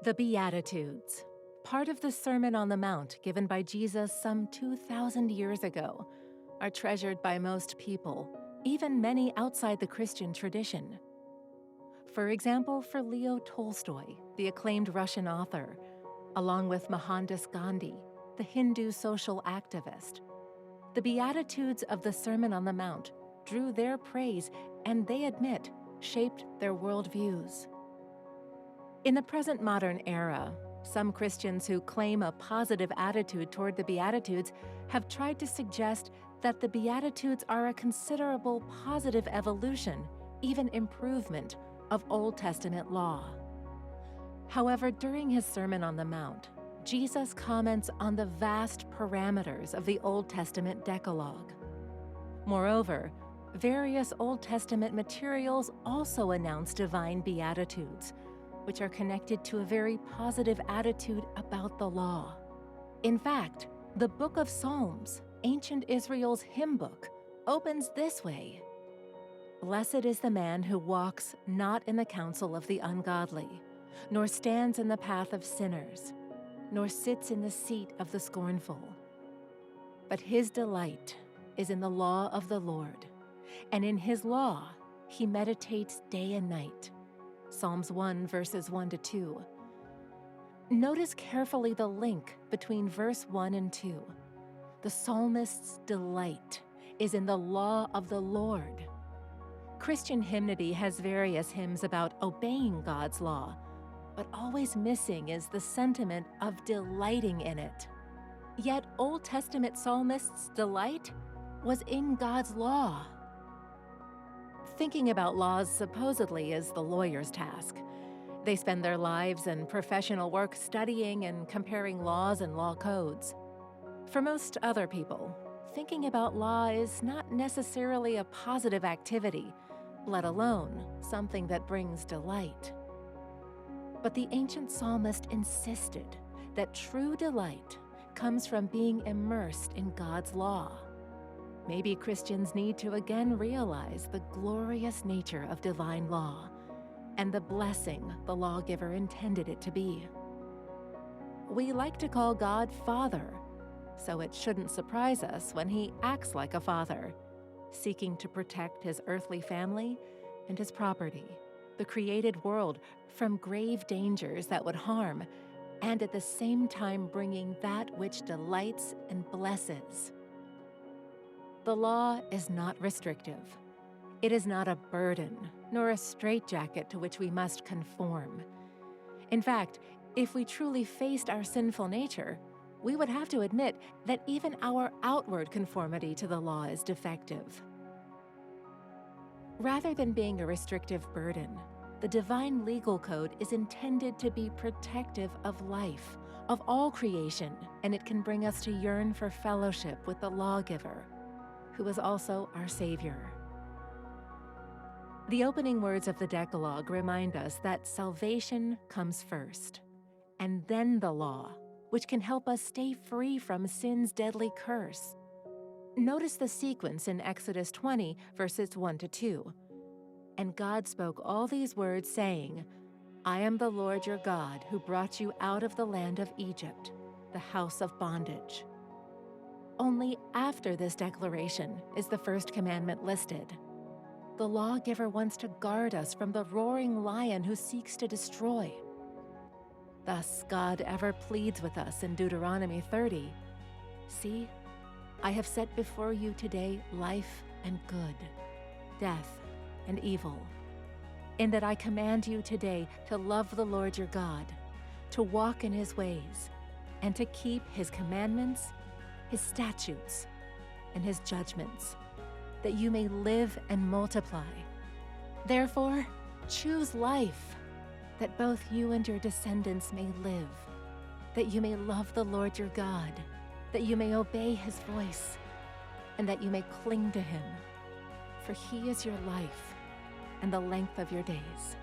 The Beatitudes, part of the Sermon on the Mount given by Jesus some 2,000 years ago, are treasured by most people, even many outside the Christian tradition. For example, for Leo Tolstoy, the acclaimed Russian author, along with Mohandas Gandhi, the Hindu social activist, the Beatitudes of the Sermon on the Mount drew their praise and, they admit, shaped their worldviews. In the present modern era, some Christians who claim a positive attitude toward the Beatitudes have tried to suggest that the Beatitudes are a considerable positive evolution, even improvement, of Old Testament law. However, during his Sermon on the Mount, Jesus comments on the vast parameters of the Old Testament Decalogue. Moreover, various Old Testament materials also announce divine Beatitudes, which are connected to a very positive attitude about the law. In fact, the Book of Psalms, ancient Israel's hymn book, opens this way: "Blessed is the man who walks not in the counsel of the ungodly, nor stands in the path of sinners, nor sits in the seat of the scornful. But his delight is in the law of the Lord, and in his law he meditates day and night." Psalms 1, verses 1 to 2. Notice carefully the link between verse 1 and 2. The psalmist's delight is in the law of the Lord. Christian hymnody has various hymns about obeying God's law, but always missing is the sentiment of delighting in it. Yet Old Testament psalmists' delight was in God's law. Thinking about laws supposedly is the lawyer's task. They spend their lives and professional work studying and comparing laws and law codes. For most other people, thinking about law is not necessarily a positive activity, let alone something that brings delight. But the ancient psalmist insisted that true delight comes from being immersed in God's law. Maybe Christians need to again realize the glorious nature of divine law and the blessing the lawgiver intended it to be. We like to call God Father, so it shouldn't surprise us when he acts like a father, seeking to protect his earthly family and his property, the created world, from grave dangers that would harm, and at the same time bringing that which delights and blesses. The law is not restrictive. It is not a burden, nor a straitjacket to which we must conform. In fact, if we truly faced our sinful nature, we would have to admit that even our outward conformity to the law is defective. Rather than being a restrictive burden, the divine legal code is intended to be protective of life, of all creation, and it can bring us to yearn for fellowship with the lawgiver, who is also our Savior. The opening words of the Decalogue remind us that salvation comes first, and then the law, which can help us stay free from sin's deadly curse. Notice the sequence in Exodus 20, verses 1 to 2. "And God spoke all these words, saying, I am the Lord your God, who brought you out of the land of Egypt, the house of bondage." Only after this declaration is the first commandment listed. The lawgiver wants to guard us from the roaring lion who seeks to destroy. Thus, God ever pleads with us in Deuteronomy 30, "See, I have set before you today life and good, death and evil, in that I command you today to love the Lord your God, to walk in his ways, and to keep his commandments, his statutes, and his judgments, that you may live and multiply. Therefore, choose life, that both you and your descendants may live, that you may love the Lord your God, that you may obey his voice, and that you may cling to him, for he is your life and the length of your days."